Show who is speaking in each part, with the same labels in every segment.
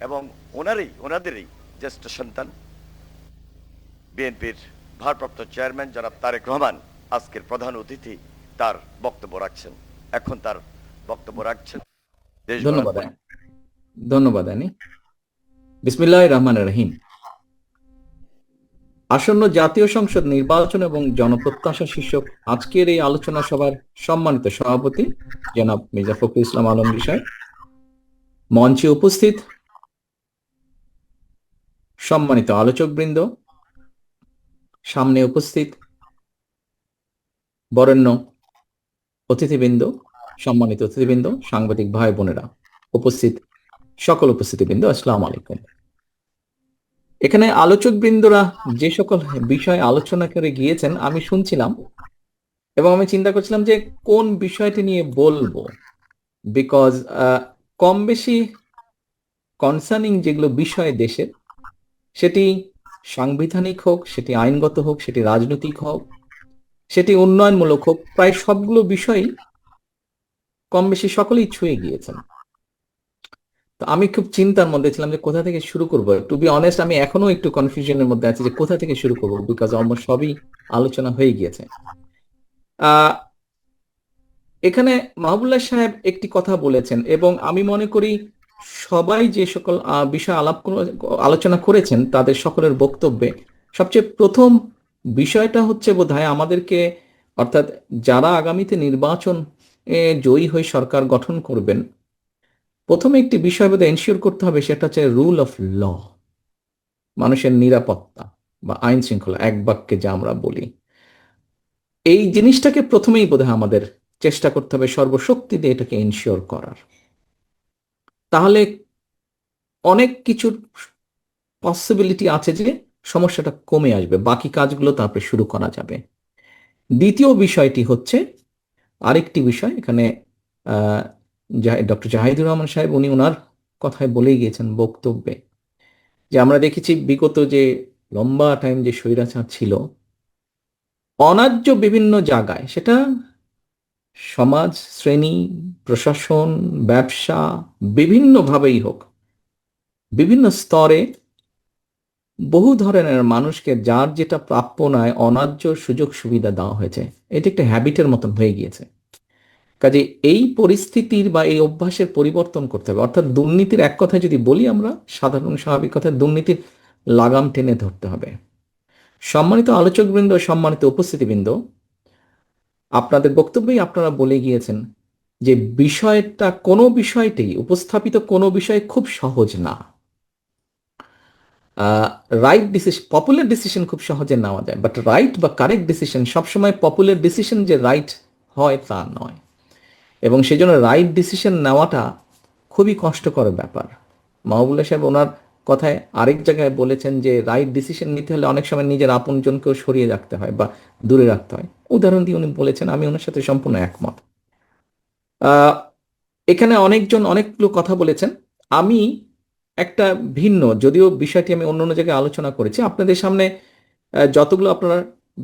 Speaker 1: এবং ওনাদেরই জ্যেষ্ঠ সন্তান বিএনপির ভারপ্রাপ্ত চেয়ারম্যান জনাব তারেক রহমান আজকের প্রধান অতিথি তার বক্তব্য রাখছেন। এখন তার বক্তব্য রাখছেন দেশ
Speaker 2: ধন্যবাদ ধন্যবাদ আনি। বিসমিল্লাহির রহমানির রহিম। আসন্ন জাতীয় সংসদ নির্বাচন এবং জনপ্রত্যাশা শীর্ষক আজকের এই আলোচনা সভার সম্মানিত সভাপতি জনাব মির্জা ফখরুল ইসলাম আলমগীর সাহেব, মঞ্চে উপস্থিত সম্মানিত আলোচকবৃন্দ, সামনে উপস্থিত বরেণ্য অতিথিবৃন্দ, সম্মানিত অতিথিবৃন্দ, সাংবাদিক ভাই বোনেরা, উপস্থিত সকল উপস্থিতিবৃন্দ, আসসালামু আলাইকুম। এখানে আলোচকবৃন্দরা যে সকল বিষয় আলোচনা করে গিয়েছেন আমি শুনছিলাম এবং আমি চিন্তা করছিলাম যে কোন বিষয়টি নিয়ে বলবো, বিকজ কম বেশি কনসার্নিং যেগুলো বিষয় দেশের, সেটি সাংবিধানিক হোক, সেটি আইনগত হোক, সেটি রাজনৈতিক হোক, সেটি উন্নয়নমূলক হোক, প্রায় সবগুলো বিষয়ই কম বেশি সকলেই ছুঁয়ে গিয়েছেন। তো আমি খুব চিন্তার মধ্যে ছিলাম যে কোথা থেকে শুরু করবো। টু বি অনেস্ট, আমি এখনো একটু কনফিউশনের মধ্যে আছি যে কোথা থেকে শুরু করবো, বিকজ অলমোস্ট সবই আলোচনা হয়ে গিয়েছে। এখানে মাহবুবুল্লাহ সাহেব একটি কথা বলেছেন এবং আমি মনে করি সবাই যে সকল বিষয় আলোচনা করেছেন তাদের সকলের বক্তব্যে সবচেয়ে প্রথম বিষয়টা হচ্ছে বোধহয় আমাদেরকে, অর্থাৎ যারা আগামীতে নির্বাচন জয়ী হয়ে সরকার গঠন করবেন, প্রথমে একটি বিষয় বোধহয় এনশিওর করতে হবে, সেটা হচ্ছে রুল অফ ল, মানুষের নিরাপত্তা বা আইন শৃঙ্খলা, এক বাক্যে যা আমরা বলি। এই জিনিসটাকে প্রথমেই বোধহয় আমাদের চেষ্টা করতে হবে সর্বশক্তি দিয়ে এটাকে এনশিওর করার। তাহলে অনেক কিছুর পসিবিলিটি আছে যে সমস্যাটা কমে আসবে, বাকি কাজগুলো তারপরে শুরু করা যাবে। দ্বিতীয় বিষয়টি হচ্ছে আরেকটি বিষয়, এখানে ডক্টর জাহিদুর রহমান সাহেব উনি ওনার কথায় বলেই গিয়েছেন বক্তব্যে, যে আমরা দেখেছি বিগত যে লম্বা টাইম যে স্বৈরাচার ছিল অন্যায্য বিভিন্ন জায়গায়, সেটা সমাজ শ্রেণী, প্রশাসন, ব্যবসা, বিভিন্নভাবেই হোক, বিভিন্ন স্তরে বহু ধরনের মানুষকে যার যেটা প্রাপ্য নয় অন্যায্য সুযোগ সুবিধা দেওয়া হয়েছে। এটি একটা হ্যাবিটের মতন হয়ে গিয়েছে। কাজে এই পরিস্থিতির বা এই অভ্যাসের পরিবর্তন করতে হবে। অর্থাৎ দুর্নীতির এক কথায় যদি বলি আমরা, সাধারণ স্বাভাবিক কথায় দুর্নীতির লাগাম টেনে ধরতে হবে। সম্মানিত আলোচকবৃন্দ, সম্মানিত উপস্থিতিবৃন্দ, আপনাদের বক্তব্যেই আপনারা বলে গিয়েছেন যে বিষয়টা, কোনো বিষয়টি উপস্থাপিত কোনো বিষয় খুব সহজ না। রাইট ডিসিশন, পপুলার ডিসিশন খুব সহজে নেওয়া যায়, বাট রাইট বা কারেক্ট ডিসিশন সবসময় পপুলার ডিসিশন যে রাইট হয় তা নয়, এবং সেই জন্য রাইট ডিসিশন নেওয়াটা খুবই কষ্টকর ব্যাপার। মাহবুবুল্লাহ সাহেব ওনার কথায় আরেক জায়গায় বলেছেন যে রাইট ডিসিশন নিতে হলে অনেক সময় নিজের আপনজনকেও সরিয়ে রাখতে হয় বা দূরে রাখতে হয়। উদাহরণ দিয়ে উনি বলেছেন, আমি ওনার সাথে সম্পূর্ণ একমত। এখানে অনেকজন অনেকগুলো কথা বলেছেন। আমি একটা ভিন্ন, যদিও বিষয়টি আমি অন্য অন্য জায়গায় আলোচনা করেছি, আপনাদের সামনে যতগুলো আপনারা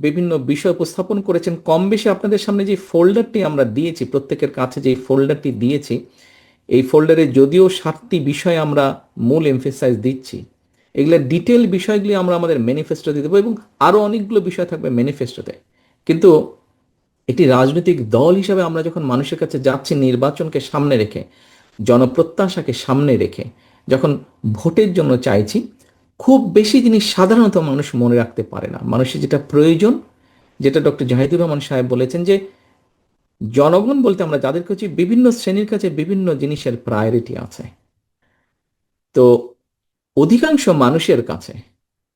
Speaker 2: বিভিন্ন বিষয় উপস্থাপন করেছেন, কম বেশি আপনাদের সামনে যে ফোল্ডারটি আমরা দিয়েছি, প্রত্যেকের কাছে যে ফোল্ডারটি দিয়েছি, এই ফোল্ডারে যদিও 7টি বিষয় আমরা মূল এমফেসাইজ দিচ্ছি, এগুলো ডিটেল বিষয়গুলি আমরা আমাদের ম্যানিফেস্টো দিয়ে দেবো এবং আরও অনেকগুলো বিষয় থাকবে ম্যানিফেস্টোতে। কিন্তু একটি রাজনৈতিক দল হিসাবে আমরা যখন মানুষের কাছে যাচ্ছি নির্বাচনকে সামনে রেখে, জনপ্রত্যাশাকে সামনে রেখে যখন ভোটের জন্য চাইছি, খুব বেশি জিনিস সাধারণত মানুষ মনে রাখতে পারে না। মানুষের যেটা প্রয়োজন, যেটা ডক্টর জাহিদুর রহমান সাহেব বলেছেন, যে জনগণ বলতে আমরা যাদের কাছে, বিভিন্ন শ্রেণীর কাছে বিভিন্ন জিনিসের প্রায়োরিটি আছে। তো অধিকাংশ মানুষের কাছে,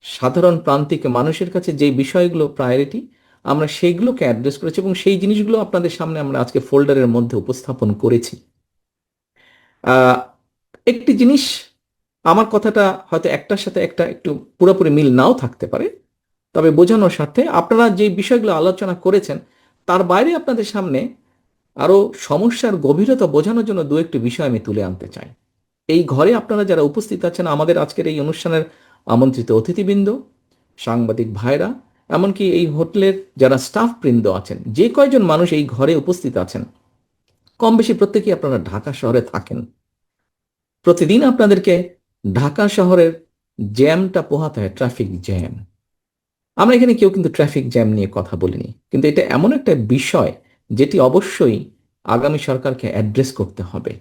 Speaker 2: সাধারণ প্রান্তিক মানুষের কাছে যে বিষয়গুলো প্রায়োরিটি, আমরা সেইগুলোকে অ্যাড্রেস করেছি এবং সেই জিনিসগুলো আপনাদের সামনে আমরা আজকে ফোল্ডারের মধ্যে উপস্থাপন করেছি। একটি জিনিস, আমার কথাটা হয়তো একটার সাথে একটা একটু পুরোপুরি মিল নাও থাকতে পারে, তবে বোঝানোর স্বার্থে আপনারা যে বিষয়গুলো আলোচনা করেছেন তার বাইরে আপনাদের সামনে আরো সমস্যার গভীরতা বোঝানোর জন্য দু একটি বিষয় আমি তুলে আনতে চাই। এই ঘরে আপনারা যারা উপস্থিত আছেন, আমাদের আজকের এই অনুষ্ঠানের আমন্ত্রিত অতিথিবৃন্দ, সাংবাদিক ভাইরা, এমনকি এই হোটেলের যারা স্টাফ বৃন্দ আছেন, যে কয়জন মানুষ এই ঘরে উপস্থিত আছেন, কম বেশি প্রত্যেকেই আপনারা ঢাকা শহরে থাকেন। প্রতিদিন আপনাদেরকে ঢাকা শহরের জ্যামটা পোহাতে হয়, ট্রাফিক জ্যাম। আমরা এখানে কেউ কিন্তু ট্রাফিক জ্যাম নিয়ে কথা বলিনি, কিন্তু এটা এমন একটা বিষয় যেটি অবশ্যই আগামী সরকারকে অ্যাড্রেস করতে হবে।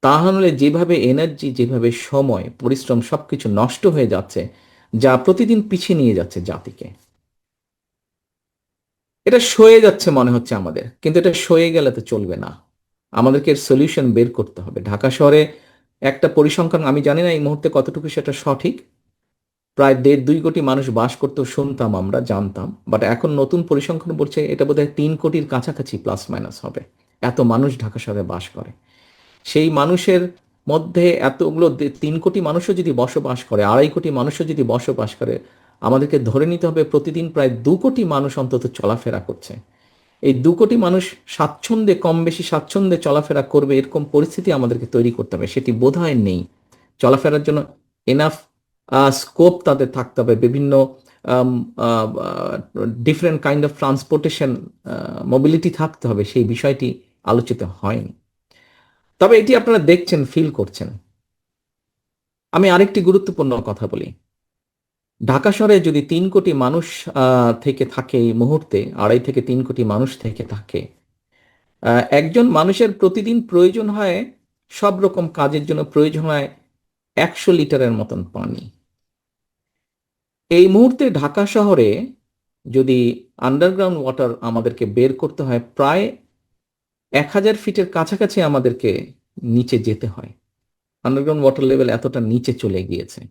Speaker 2: তা হলে যেভাবে এনার্জি, যেভাবে সময়, পরিশ্রম সবকিছু নষ্ট হয়ে যাচ্ছে, যা প্রতিদিন পিছিয়ে নিয়ে যাচ্ছে জাতিকে, এটা সয়ে যাচ্ছে মনে হচ্ছে আমাদের, কিন্তু এটা সয়ে গেলে তো চলবে না। আমাদেরকে এর সলিউশন বের করতে হবে। ঢাকা শহরে একটা পরিসংখ্যান, আমি জানি না এই মুহূর্তে কতটুকু সেটা সঠিক, প্রায় 1.5-2 কোটি মানুষ বাস করতেও শুনতাম, আমরা জানতাম, বাট এখন নতুন পরিসংখ্যান বলছে এটা বোধহয় 3 কোটির কাছাকাছি প্লাস মাইনাস হবে। এত মানুষ ঢাকা শহরে বাস করে। সেই মানুষের মধ্যে এতগুলো 3 কোটি মানুষও যদি বসবাস করে, 2.5 কোটি মানুষও যদি বসবাস করে, আমাদেরকে ধরে নিতে হবে প্রতিদিন প্রায় 2 কোটি মানুষ অন্তত চলাফেরা করছে। এই 2 কোটি মানুষ স্বাচ্ছন্দ্যে, কম বেশি স্বাচ্ছন্দ্যে চলাফেরা করবে এরকম পরিস্থিতি আমাদেরকে তৈরি করতে হবে। সেটি বোধহয় নেই। চলাফেরার জন্য এনাফ স্কোপ তাদের থাকতে হবে। বিভিন্ন different kind of transportation, mobility থাকতে হবে। সেই বিষয়টি আলোচিত হয়নি। তবে এটি আপনারা দেখছেন, ফিল করছেন। আমি আরেকটি গুরুত্বপূর্ণ কথা বলি। ঢাকা শহরে যদি 3 কোটি মানুষ থেকে থাকে এই মুহূর্তে, 2.5 থেকে 3 কোটি মানুষ থেকে থাকে, একজন মানুষের প্রতিদিন প্রয়োজন হয়, সব রকম কাজের জন্য প্রয়োজন হয় 100 লিটারের মতন পানি। এই মুহূর্তে ঢাকা শহরে যদি আন্ডারগ্রাউন্ড ওয়াটার আমাদেরকে বের করতে হয়, প্রায় 1000 ফিটের কাছাকাছি আমাদেরকে নিচে যেতে হয়। আন্ডারগ্রাউন্ড ওয়াটার লেভেল এতটা নিচে চলে গিয়েছে।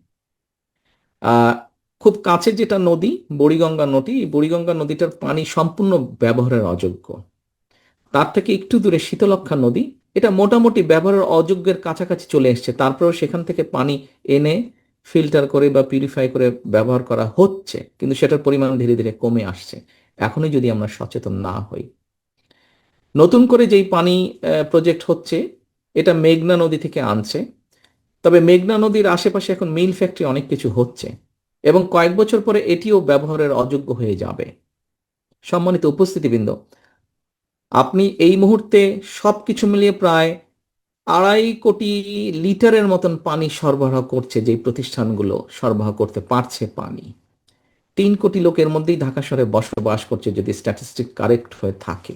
Speaker 2: আহ খুব কাছে যেটা নদী, বুড়িগঙ্গা নদী, এই বুড়িগঙ্গা নদীটার পানি সম্পূর্ণ ব্যবহারের অযোগ্য। তার থেকে একটু দূরে শীতলক্ষ্যা নদী, এটা মোটামুটি ব্যবহারের অযোগ্যের কাছাকাছি চলে এসছে। তারপরেও সেখান থেকে পানি এনে ফিল্টার করে বা পিউরিফাই করে ব্যবহার করা হচ্ছে, কিন্তু সেটার পরিমাণ ধীরে ধীরে কমে আসছে। এখনই যদি আমরা সচেতন না হই। নতুন করে যেই পানি প্রজেক্ট হচ্ছে, এটা মেঘনা নদী থেকে আনছে। তবে মেঘনা নদীর আশেপাশে এখন মিল ফ্যাক্টরি অনেক কিছু হচ্ছে, এবং কয়েক বছর পরে এটিও ব্যবহারের অযোগ্য হয়ে যাবে। সম্মানিত উপস্থিতিবৃন্দ, আপনি এই মুহূর্তে সবকিছু মিলিয়ে প্রায় 2.5 কোটি লিটারের মতন পানি সরবরাহ করছে, যে প্রতিষ্ঠানগুলো সরবরাহ করতে পারছে পানি। 3 কোটি লোকের মধ্যেই ঢাকা শহরে বসবাস করছে, যদি স্ট্যাটিস্টিক কারেক্ট হয়ে থাকে।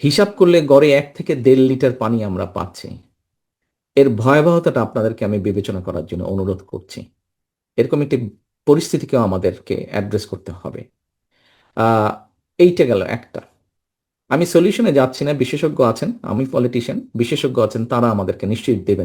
Speaker 2: হিসাব করলে গড়ে 1 থেকে 1.5 লিটার পানি আমরা পাচ্ছি। এর ভয়াবহতাটা আপনাদেরকে আমি বিবেচনা করার জন্য অনুরোধ করছি। এরকম একটি পরিস্থিতিকেও আমাদেরকে অ্যাড্রেস করতে হবে। আহ এইটা গেল একটা। আমি সলিউশনে যাচ্ছি না, বিশেষজ্ঞ আছেন, আমি পলিটিশিয়ান, বিশেষজ্ঞ আছেন, তারা আমাদেরকে নিশ্চয়ই দেবেন।